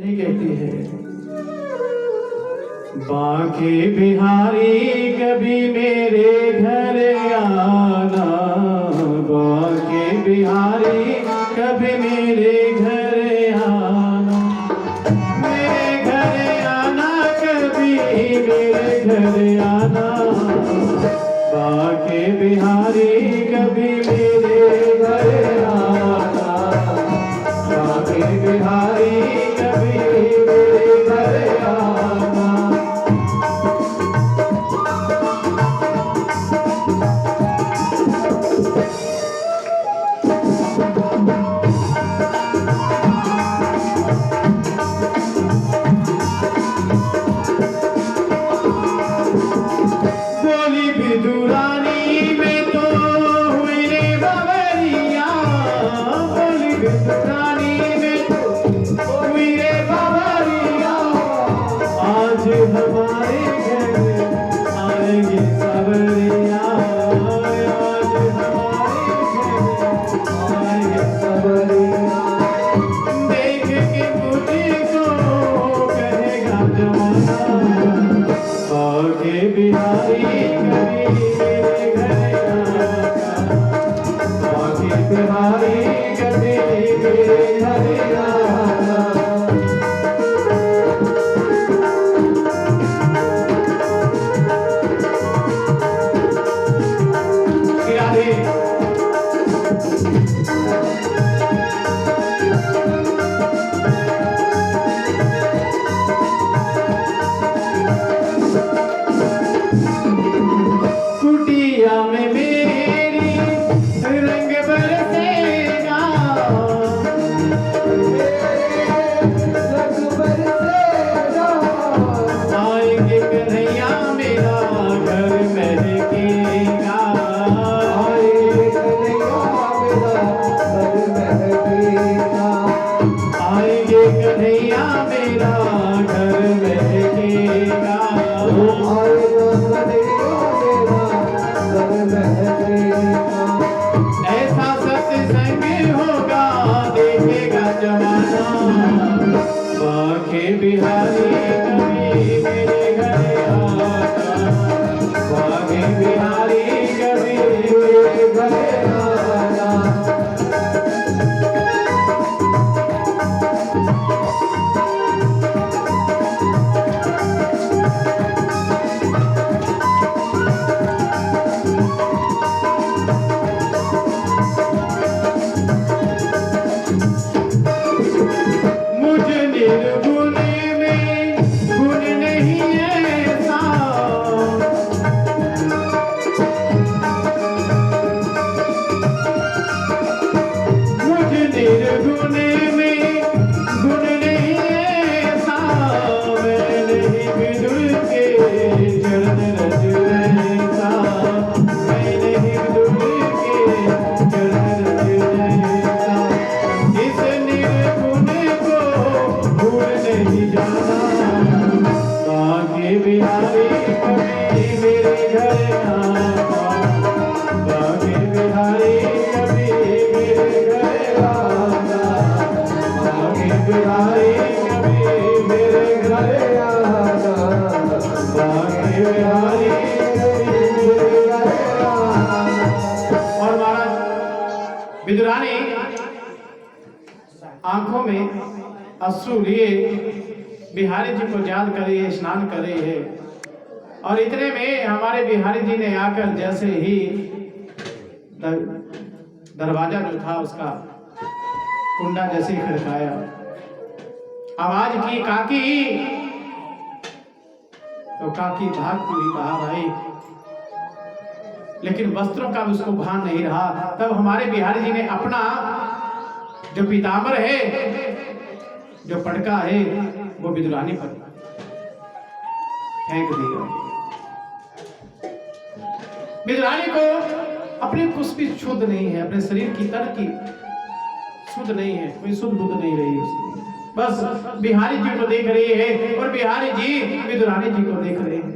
नहीं कहती है, बांके बिहारी कभी मेरे घर आना, बांके बिहारी कभी मेरे घर आना, मेरे घर आना कभी मेरे घर आना, बांके बिहारी कभी मेरे घर आना, बांके बिहारी कभी मेरे घर आना। बोली विदुरानी में तो हुई रे बावरिया, बोली विदुरानी में तो हुई रे बावरिया, आज हमारे घर आएंगे सवरिया, आज हमारे घर आएंगे सवरिया, देख के मुझको कहेगा जमाना, बांके बिहारी कभी मेरे घर आना, बांके बिहारी कभी मेरे घर आना। राधे कुटिया में मेरी रंग बरसेगा, रंग बरसेगा, आएंगे कन्हैया मेरा घर महकेगा, आएंगे कन्हैया मेरा घर महकेगा, आएंगे कन्हैया मेरा घर महकेगा, ऐसा सत्संग होगा देखेगा जमाना, बांके बिहारी कभी मेरे घर आना, बांके बिहारी कभी मेरे घर आना। मुझ निर्गुण में गुण नहीं ऐसा, मुझ निर्गुण में गुण नहीं ऐसा, मैं नहीं विदुर के चरण रज जैसा, मैं नहीं विदुर के चरण रज जैसा, इस निर्गुण को भूल नहीं जाना, बांके बिहारी कभी मेरे घर आना, बांके बिहारी कभी मेरे घर आना, बांके बिहारी कभी मेरे घर आना, बांके बिहारी कभी मेरे घर आना। और महाराज विदुरानी आंखों में अश्रु लिए बिहारी जी को याद कर रही है, स्नान कर रही है, और इतने में हमारे बिहारी जी ने आकर जैसे ही दरवाजा जो था उसका कुंडा जैसे ही खड़काया, आवाज की काकी, तो काकी भागती हुई बाहर आई, लेकिन वस्त्रों का उसको भान नहीं रहा। तब हमारे बिहारी जी ने अपना जो पीताम्बर है, जो पटका है, वो विदुरानी पर फेंक दिया। विदुरानी को अपनी कुछ भी शुद्ध नहीं है, अपने शरीर की तन की शुद्ध नहीं है, कोई शुद्ध बुद्ध नहीं रही उसकी, बस बिहारी जी को देख रही है और बिहारी जी विदुरानी जी को देख रहे हैं।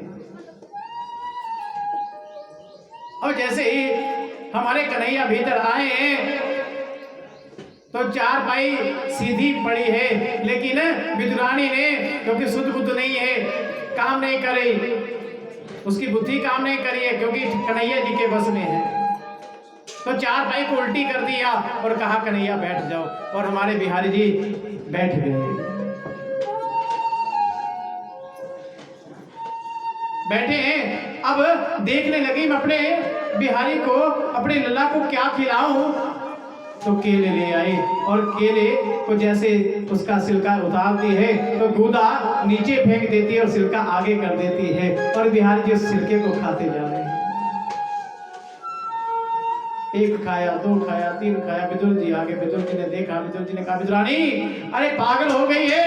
और जैसे ही हमारे कन्हैया भीतर आए तो चारपाई सीधी पड़ी है, लेकिन विदुरानी ने क्योंकि शुद्ध बुद्ध नहीं है, काम नहीं करे, उसकी बुद्धि काम नहीं करी है क्योंकि कन्हैया जी के बस में है। तो चारपाई को उल्टी कर दिया और कहा कन्हैया बैठ जाओ, और हमारे बिहारी जी बैठ गए। बैठे हैं, अब देखने लगी मैं अपने बिहारी को, अपने लल्ला को क्या खिलाऊं। तो केले ले आई और केले को जैसे उसका छिलका उतारती है तो गूदा नीचे फेंक देती है और छिलका आगे कर देती है, और बिहारी जी उस छिलके को खाते जा रहे हैं। एक खाया, दो खाया, तीन खाया, विदुर जी आगे, विदुर जी ने देखा, विदुर जी ने कहा विदुरानी अरे पागल हो गई है,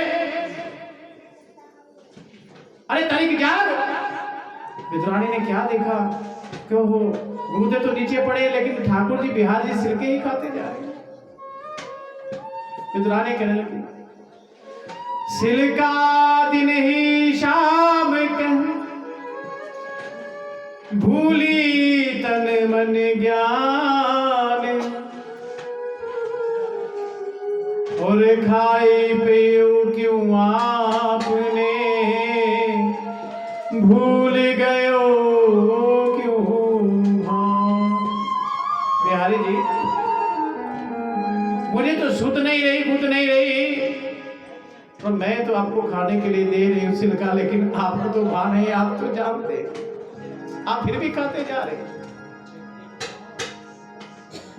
अरे तनिक जाग। विदुरानी ने क्या देखा, क्यों हो, गूदे तो नीचे पड़े लेकिन ठाकुर जी बिहार जी छिलके ही खाते जा रहे हैं। विदुरानी कहने लगी छिलका दिन ही शाम कह, भूली तन मन ज्ञान, और खाई पियो क्यों आपने, भूल गयो क्यों। बिहारी जी मुझे तो सुध नहीं रही, बुध नहीं रही, और मैं तो आपको खाने के लिए दे रही हूँ छिलका, लेकिन आपको तो भान है, आप तो जानते, आप फिर भी खाते जा रहे।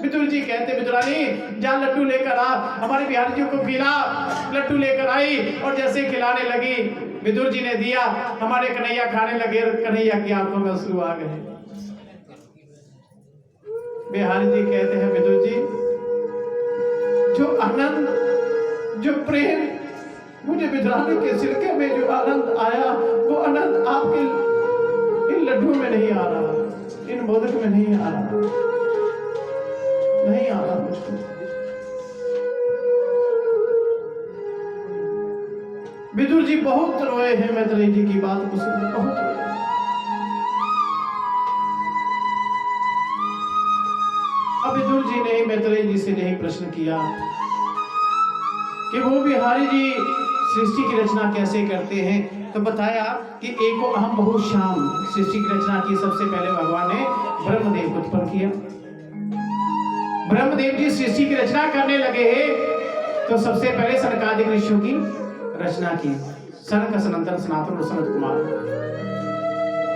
विदुर जी कहते विदुरानी जा लड्डू लेकर आ, हमारे बिहारी जी को खिला। लड्डू लेकर आई और जैसे खिलाने लगी, विदुर जी ने दिया, हमारे कन्हैया खाने लगे, कन्हैया की आंखों में अश्रु आ गए। बिहारी जी कहते हैं विदुर जी जो आनंद, जो प्रेम मुझे विदुरानी के छिलके में जो आनंद आया, वो आनंद आपके इन लड्डू में नहीं आ रहा, इन मोदक में नहीं आ रहा, नहीं आ रहा मुझको। विदुर जी बहुत रोए हैं मैत्रेयी जी की बात को सुन, बहुत रोए। अब विदुर जी ने मैत्रेयी जी से यही प्रश्न किया कि वो बिहारी जी सृष्टि की रचना कैसे करते हैं। तो बताया कि एको अहम बहु श्याम, सृष्टि की रचना की सबसे पहले भगवान ने ब्रह्मदेव को उत्पन्न किया। ब्रह्मदेव जी सृष्टि की रचना करने लगे तो सबसे पहले सनकादिक ऋषियों की रचना की, सनक, सनंदन, सनातन और सनत कुमार।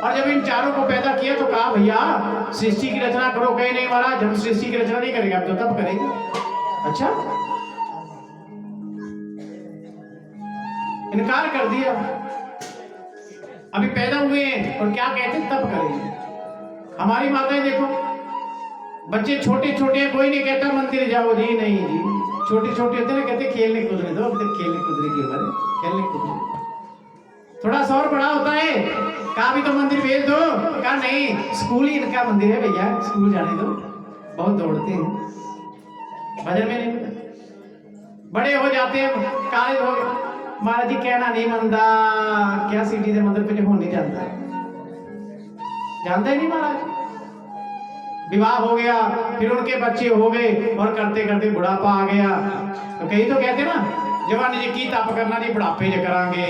और जब इन चारों को पैदा किया तो कहा भैया सृष्टि की रचना करो। कहे नहीं महाराज हम सृष्टि की रचना नहीं करेंगे, अब तो तब करेंगे। अच्छा, इनकार कर दिया। अभी पैदा हुए हैं और क्या कहते तब करेंगे। हमारी माताएं देखो, बच्चे छोटे छोटे हैं, कोई नहीं कहता मंदिर जाओ जी, नहीं जी, छोटे छोटे होते ना कहते खेलने कूदने दो, अब तक खेलने कूदने की हमारे खेलने कूदने। थोड़ा सा और बड़ा होता है, कहा भी तो मंदिर भेज दो, कहा नहीं स्कूल ही इनका मंदिर है भैया, स्कूल जाने दो, बहुत दौड़ते हैं, भजन में नहीं। बड़े हो जाते हैं, कॉलेज हो गए, महाराज जी कहना नहीं मनता, क्या सिटी से मंदिर पे हो नहीं जानता ही नहीं महाराज। विवाह हो गया, फिर उनके बच्चे हो गए और करते करते बुढ़ापा आ गया। तो कहीं तो कहते ना जवानी जी की तप करना जी, बुढ़ापे जे करांगे,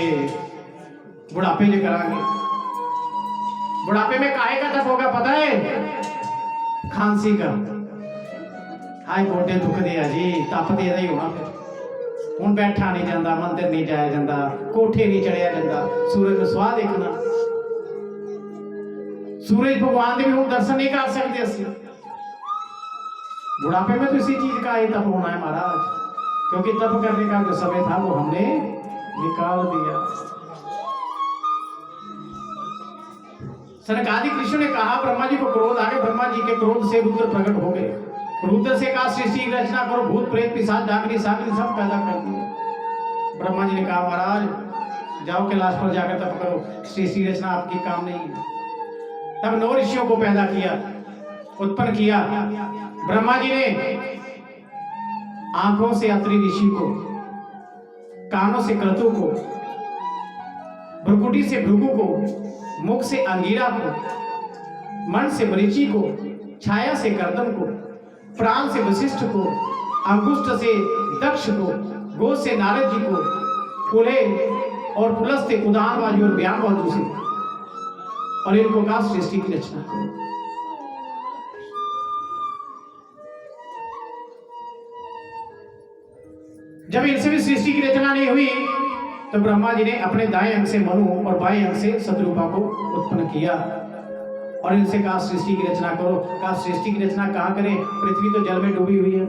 बुढ़ापे जे करांगे। बुढ़ापे में काहे का तप होगा पता है? खांसी का। हाय गोडे दुख दिया जी, तप दे ही होना। फिर हूं बैठा नहीं जाता, मंदिर नहीं जाया जाता, कोठे नहीं चढ़िया जाता, सूरज को सुहा देखना, सूरज भगवान के भी हम दर्शन नहीं कर सकते असि। बुढ़ापे में तो इसी चीज का ही तप होना है महाराज, क्योंकि तप करने का जो समय था वो हमने निकाल दिया। सनकादिक ऋषि ने कहा ब्रह्मा जी को क्रोध आ गया, ब्रह्मा जी के क्रोध से रुद्र प्रकट हो गए। रुद्र से कहा सृष्टि की रचना करो, भूत प्रेत पिशाच डाकनी साकनी सब पैदा कर दिए। ब्रह्मा जी ने कहा महाराज जाओ कैलाश पर जाकर तप करो, सृष्टि की रचना आपकी काम नहीं है। तब 9 ऋषियों को पैदा किया, उत्पन्न किया। ब्रह्मा जी ने आंखों से अत्रि ऋषि को, कानों से क्रतु को, भ्रुकुटी से भृगु को, मुख से अंगीरा को, मन से मरीचि को, छाया से कर्दम को, प्राण से वशिष्ठ को, अंगुष्ठ से दक्ष को, गो से नारद जी को, पुले और पुलस्ते उदान बाजू और बयान बाजू से, और इनको कहा सृष्टि की रचना करो। जब इनसे भी सृष्टि की रचना नहीं हुई तो ब्रह्मा जी ने अपने दाएं अंग से मनु और बाएं अंग से शत्रुपा को उत्पन्न किया और इनसे कहा सृष्टि की रचना करो। कहा सृष्टि की रचना कहां करें, पृथ्वी तो जल में डूबी हुई है।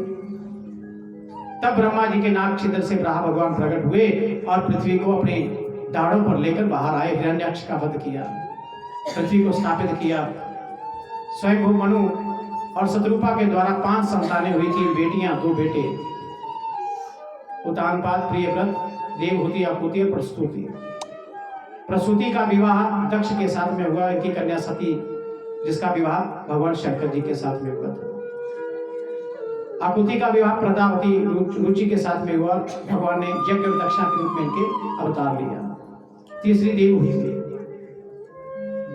तब ब्रह्मा जी के नाक छिद्र से ब्रह्मा भगवान प्रकट हुए और पृथ्वी को अपने दाढ़ों पर लेकर बाहर आए, हिरण्याक्ष का वध किया, पृथ्वी को स्थापित किया। स्वयं मनु और शत्रुपा के द्वारा 5 संतानें हुई थी, बेटियां 2 बेटे, उतानपाद, प्रियव्रत, देवहूति, आपूति और प्रसूति। प्रसूति का विवाह दक्ष के साथ में हुआ, इनकी कन्या सती, जिसका विवाह भगवान शंकर जी के साथ में हुआ था। आकुति का विवाह प्रदावती रुचि के साथ में हुआ, भगवान ने यज्ञ और दक्षिणा के रूप में इनके अवतार लिया। तीसरी देवहूति,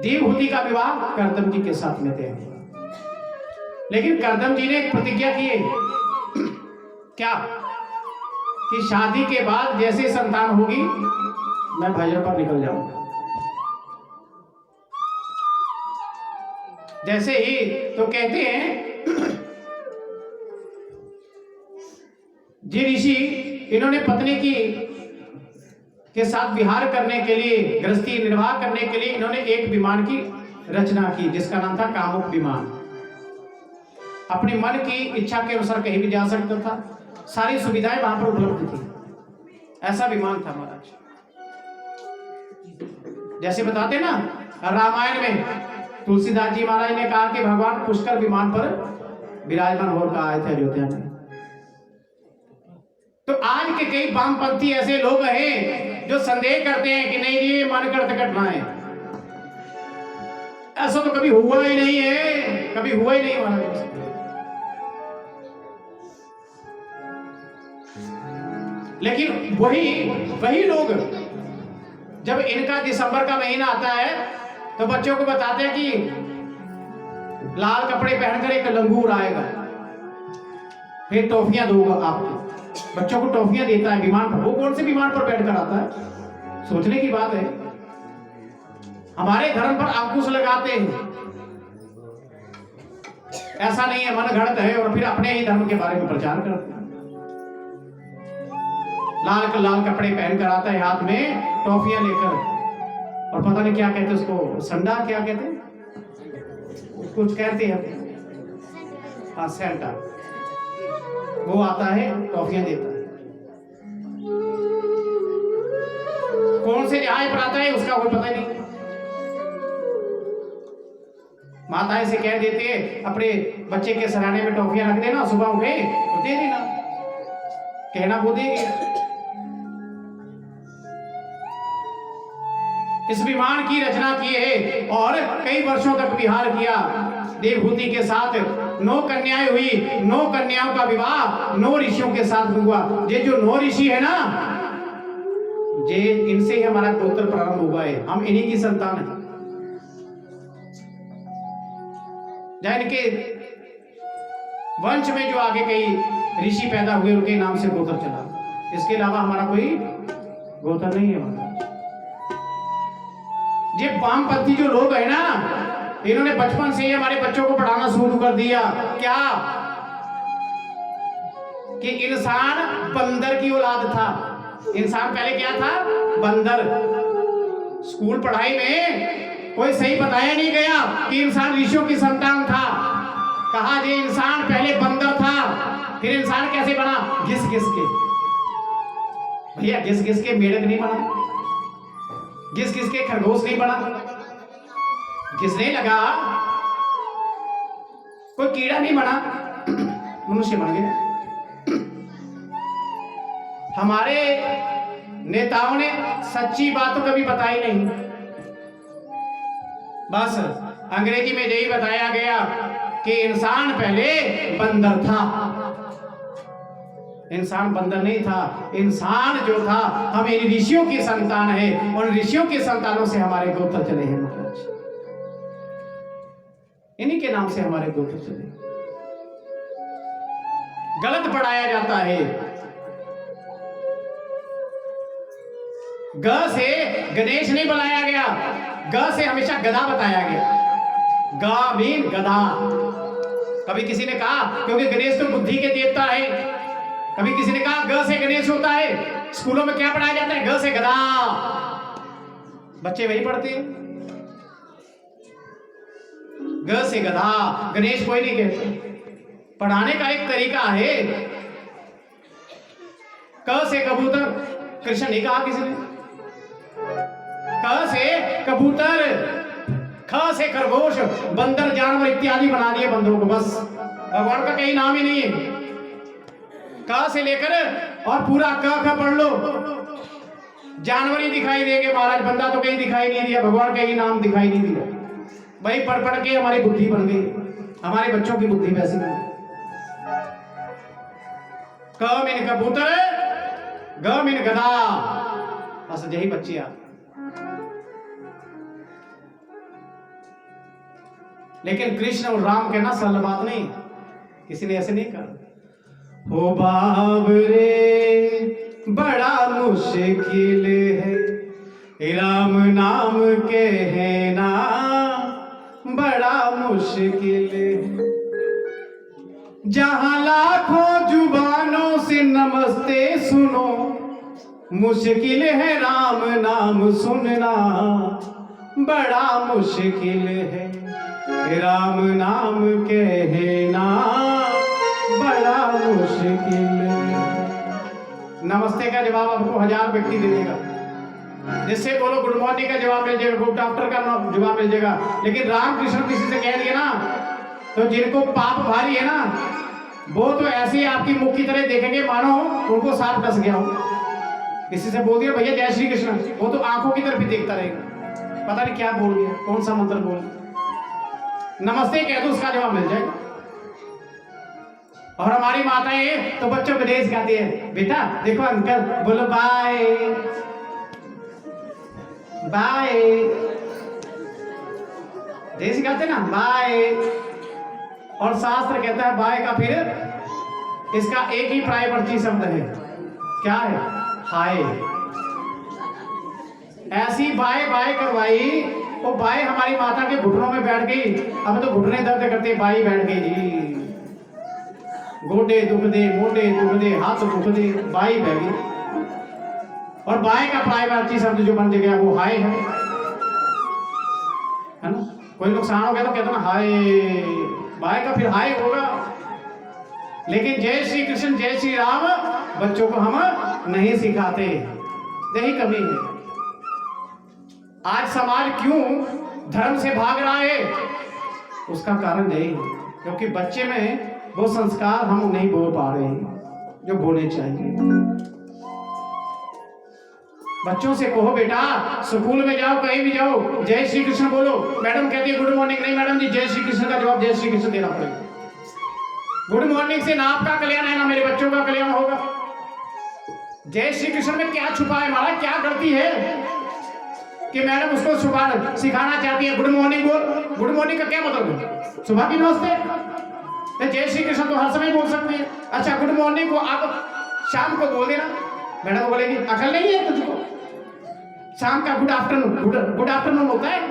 देवहूति का विवाह कर्दम जी के साथ में थे। लेकिन कर्दम जी ने एक प्रतिज्ञा की है, क्या, कि शादी के बाद जैसे संतान होगी मैं भजन पर निकल जाऊंगा। जैसे ही तो कहते हैं जी ऋषि, इन्होंने पत्नी की के साथ विहार करने के लिए, गृहस्थी निर्वाह करने के लिए इन्होंने एक विमान की रचना की जिसका नाम था कामुक विमान। अपने मन की इच्छा के अनुसार कहीं भी जा सकता था, सारी सुविधाएं वहां पर उपलब्ध थी। ऐसा विमान था महाराज। जैसे बताते ना रामायण में तुलसीदास जी महाराज ने कहा कि भगवान पुष्कर विमान पर विराजमान होकर आए थे अयोध्या में। तो आज के कई वामपंथी ऐसे लोग हैं जो संदेह करते हैं कि नहीं ये मनगढ़ंत घटना है, ऐसा तो कभी हुआ ही नहीं है, कभी हुआ ही नहीं महाराज। लेकिन वही लोग जब इनका दिसंबर का महीना आता है तो बच्चों को बताते हैं कि लाल कपड़े पहनकर एक लंगूर आएगा, फिर टॉफियां दूंगा आपको। बच्चों को टॉफियां देता है विमान पर। वो कौन से विमान पर बैठकर आता है, सोचने की बात है। हमारे धर्म पर अंकुश लगाते हैं, ऐसा नहीं है, मन गढ़ंत है, और फिर अपने ही धर्म के बारे में प्रचार करते हैं। लाल कपड़े पहनकर आता है, हाथ में टॉफियां लेकर, और पता नहीं क्या कहते उसको, संडा क्या कहते हैं, कुछ कहते हैं, हाँ सेंटा। वो आता है टॉफियां देता है। कौन से न्याय पर आता है उसका कोई पता नहीं। माताएं से कह देते हैं अपने बच्चे के सराहने में टॉफियां रख देना, सुबह उठे तो दे देना, कहना वो देगी। इस विमान की रचना की है और कई वर्षों तक विहार किया। देवहूति के साथ 9 कन्याएं हुई, 9 कन्याओं का विवाह 9 ऋषियों के साथ हुआ। ये जो 9 ऋषि है ना, ये इनसे ही हमारा गोत्र प्रारंभ हुआ है, हम इन्हीं की संतान है। इनके वंश में जो आगे कई ऋषि पैदा हुए उनके नाम से गोत्र चला, इसके अलावा हमारा कोई गोत्र नहीं है हमारा। ये वामपंथी जो लोग है ना, इन्होंने बचपन से ही हमारे बच्चों को पढ़ाना शुरू कर दिया क्या, कि इंसान बंदर की औलाद था। इंसान पहले क्या था, बंदर। स्कूल पढ़ाई में कोई सही बताया नहीं गया कि इंसान ऋषियों की संतान था। कहा ये इंसान पहले बंदर था, फिर इंसान कैसे बना, घिस घिस के। भैया घिस घिस के मेढक नहीं बना, घिस घिस के खरगोश नहीं बना, घिसने लगा कोई कीड़ा नहीं बना, मनुष्य बन गया। हमारे नेताओं ने सच्ची बात तो कभी बताई नहीं, बस अंग्रेजी में यही बताया गया कि इंसान पहले बंदर था। इंसान बंदर नहीं था, इंसान जो था हम इन ऋषियों की संतान है, और ऋषियों की संतानों से हमारे गोत्र चले हैं महाराज, इन्हीं के नाम से हमारे गोत्र चले। गलत पढ़ाया जाता है। ग से गणेश नहीं बनाया गया, ग से हमेशा गधा बताया गया। ग मीन गधा। कभी किसी ने कहा क्योंकि गणेश तो बुद्धि के देवता है, कभी किसी ने कहा ग से गणेश होता है। स्कूलों में क्या पढ़ाया जाता है? ग से गधा। बच्चे वही पढ़ते हैं, ग से गधा। गणेश कोई नहीं कहते। पढ़ाने का एक तरीका है। क से कबूतर, कृष्ण नहीं कहा किसी ने। क से कबूतर, ख से खरगोश, बंदर, जानवर इत्यादि बना दिए बंदरों को। बस भगवान का कहीं नाम ही नहीं है। क से लेकर और पूरा क ख पढ़ लो, जानवर ही दिखाई देंगे महाराज, बंदा तो कहीं दिखाई नहीं दिया, भगवान का ही नाम दिखाई नहीं दिया। भाई पढ़ पढ़ के हमारी बुद्धि बन गई, हमारे बच्चों की बुद्धि वैसी बन गई। क मीन कबूतर, ग मीन गधा। बस यही बच्चे आ। लेकिन कृष्ण और राम के ना सरल बात नहीं, किसी ने ऐसे नहीं कहा। हो बाबरे बड़ा मुश्किल है, राम नाम कहना बड़ा मुश्किल है। जहां लाखों जुबानों से नमस्ते सुनो, मुश्किल है राम नाम सुनना बड़ा मुश्किल है। राम नाम कहना बड़ा मुश्किल है। नमस्ते का जवाब आपको 1000 व्यक्ति दे देगा, जिससे बोलो गुड मॉर्निंग का जवाब मिल जाएगा, गुड आफ्टर का जवाब मिल जाएगा। लेकिन राम कृष्ण किसी से कह दिए ना, तो जिनको पाप भारी है ना, वो तो ऐसे ही आपकी मुख की तरह देखेंगे मानो उनको सांप डस गया हो। किसी से बोल दिया भैया जय श्री कृष्ण, वो तो आंखों की तरफ ही देखता रहेगा, पता नहीं क्या बोल गया, कौन सा मंत्र बोल गया। नमस्ते कह दो, उसका जवाब मिल जाएगा। और हमारी माताएं तो बच्चों को देश गाती है, बेटा देखो अंकल बोलो बाय बाय, देश गाते ना बाय। और शास्त्र कहता है बाय का फिर इसका एक ही प्रायपरची शब्द है, क्या है? हाय। ऐसी बाय बाय करवाई, वो बाई हमारी माता के घुटनों में बैठ गई। अब तो घुटने दर्द करते, बाई बैठ गई जी, गोडे दुख दे, मोटे दुख दे, हाथ दुख दे, बाई बह गई। और बाई का प्रायवाची शब्द जो बन गया वो हाय है ना। कोई नुकसान हो गया तो कहते ना हाय, बाई का फिर हाय होगा। लेकिन जय श्री कृष्ण जय श्री राम बच्चों को हम नहीं सिखाते, यही कमी है। आज समाज क्यों धर्म से भाग रहा है, उसका कारण यही है, क्योंकि बच्चे में वो संस्कार हम नहीं बोल पा रहे हैं जो बोलने चाहिए। बच्चों से कहो बेटा स्कूल में जाओ, कहीं भी जाओ, जय श्री कृष्ण बोलो। मैडम कहती है गुड मॉर्निंग, नहीं मैडम जी जय श्री कृष्ण का जवाब जय श्री कृष्ण देना पड़ेगा। गुड मॉर्निंग से ना आपका कल्याण है ना मेरे बच्चों का कल्याण होगा। जय श्री कृष्ण में क्या छुपा है महाराज, क्या गलती है कि मैडम उसको सुबह सिखाना चाहती है गुड मॉर्निंग बोल। गुड मॉर्निंग का क्या मतलब है? सुबह की नमस्ते। तो जय श्री कृष्ण तो हर समय बोल सकती है। अच्छा गुड मॉर्निंग को आप शाम को बोल देना, मैडम बोलेगी अकल नहीं है तुझको, शाम का गुड आफ्टरनून, गुड आफ्टरनून होता है,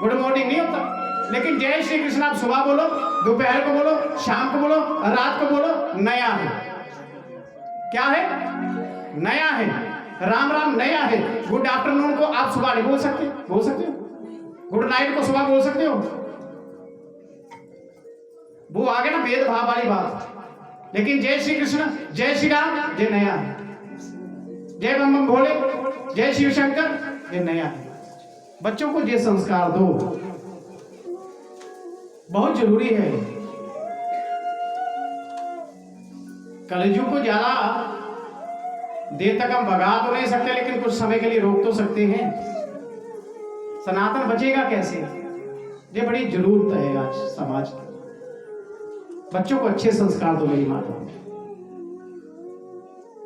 गुड मॉर्निंग नहीं होता। लेकिन जय श्री कृष्ण आप सुबह बोलो, दोपहर को बोलो, शाम को बोलो, रात को बोलो, नया है। क्या है? नया है। राम राम नया है। गुड आफ्टरनून को आप सुबह नहीं बोल सकते, बोल सकते हो? गुड नाइट को सुबह बोल सकते हो? वो आगे ना भेदभाव वाली बात। लेकिन जय श्री कृष्ण जय श्री राम ये नया है, जय बम बम भोले, जय शिव शंकर ये नया है। बच्चों को ये संस्कार दो, बहुत जरूरी है। कलयुग को ज्यादा देर तक हम भगा तो नहीं सकते, लेकिन कुछ समय के लिए रोक तो सकते हैं। सनातन बचेगा कैसे, ये बड़ी जरूरत है आज समाज की। बच्चों को अच्छे संस्कार दो मेरी माता।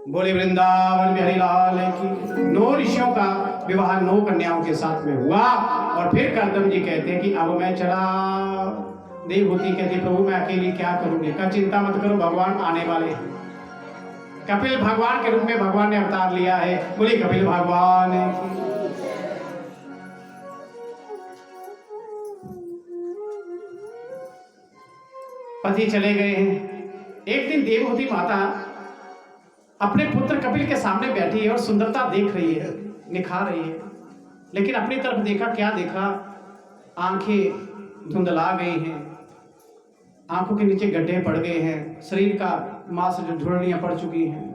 बोले वृंदावन बिहारी लाल की। 9 ऋषियों का विवाह 9 कन्याओं के साथ में हुआ और फिर कर्दम जी कहते हैं कि अब मैं चला। देवहूति कहती प्रभु मैं अकेली क्या करूंगी। कहा चिंता मत करो, भगवान आने वाले हैं। कपिल भगवान के रूप में भगवान ने अवतार लिया है। बोली कपिल भगवान की। पति चले गए हैं। एक दिन देवहूति माता अपने पुत्र कपिल के सामने बैठी है और सुंदरता देख रही है, निखार रही है, लेकिन अपनी तरफ देखा, क्या देखा, आंखें धुंधला गई हैं, आंखों के नीचे गड्ढे पड़ गए हैं, शरीर का मांस जो झुर्रियां पड़ चुकी हैं।